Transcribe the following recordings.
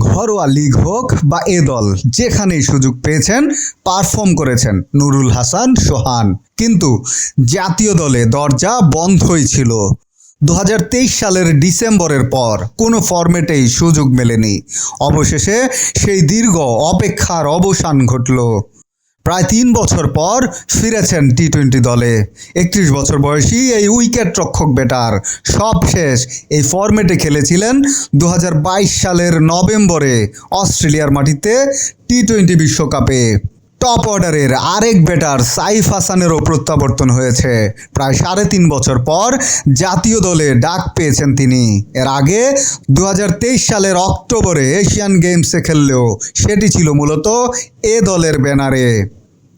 ঘরোয়া লিগ হোক বা এ দল, যেখানেই সুযোগ পেয়েছেন পারফর্ম করেছেন নুরুল হাসান সোহান। কিন্তু জাতীয় দলে দরজা বন্ধই ছিল। 2023 সালের ডিসেম্বরের পর কোনো ফরম্যাটেই সুযোগ মেলেনি। অবশেষে সেই দীর্ঘ অপেক্ষার অবসান ঘটল। প্রায় 3 বছর পর ফিরেছেন টি-20 দলে। 31 বছর বয়সী এই উইকেট রক্ষক ব্যাটার সবশেষ এই ফরম্যাটে খেলেছিলেন 2022 সালের নভেম্বরে অস্ট্রেলিয়ার মাটিতে টি-20 বিশ্বকাপে। টপ অর্ডারের আরেক ব্যাটার সাইফ হাসানেরও প্রত্যাবর্তন হয়েছে। প্রায় 3.5 বছর পর জাতীয় দলে ডাক পেয়েছেন তিনি। এর আগে 2023 সালের অক্টোবরে এশিয়ান গেমসে খেললেও সেটি ছিল মূলত এ দলের ব্যানারে।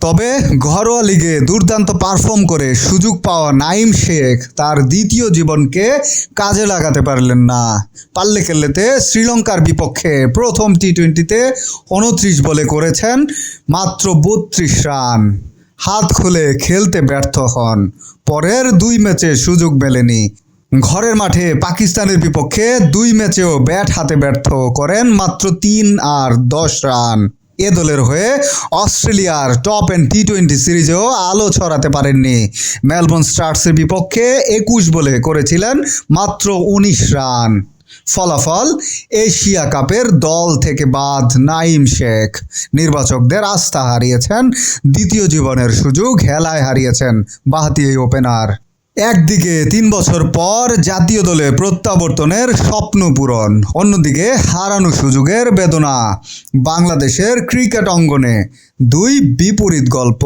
তবে ঘরোয়া লিগে দুর্দান্ত পারফর্ম করে সুযোগ পাওয়া নাঈম শেখ তার দ্বিতীয় জীবনকে কাজে লাগাতে পারলেন না। পাল্লে খেললেতে শ্রীলঙ্কার বিপক্ষে প্রথম টি-20তে 29 বলে করেছেন মাত্র 32 রান। হাত খুলে খেলতে ব্যর্থ হন। পরের 2 ম্যাচে সুযোগ মেলেনি। ঘরের মাঠে পাকিস্তানের বিপক্ষে 2 ম্যাচেও ব্যাট হাতে ব্যর্থ করেন মাত্র 3 আর 10 রান। এ দলের হয়ে অস্ট্রেলিয়ার টপ এন্ড টি-20 সিরিজেও আলো ছড়াতে পারেননি। মেলবোর্ন স্টার্সের বিপক্ষে 21 বলে করেছিলেন মাত্র 19 রান। ফলাফল এশিয়া কাপের দল থেকে বাদ নাঈম শেখ। নির্বাচকদের আস্থা হারিয়েছেন, দ্বিতীয় জীবনের সুযোগ হেলায় হারিয়েছেন বাঁহাতি এই ওপেনার। একদিকে 3 বছর পর জাতীয় দলে প্রত্যাবর্তনের স্বপ্ন পূরণ, অন্যদিকে হারানো সুযোগের বেদনা। বাংলাদেশের ক্রিকেট অঙ্গনে 2 বিপরীত গল্প।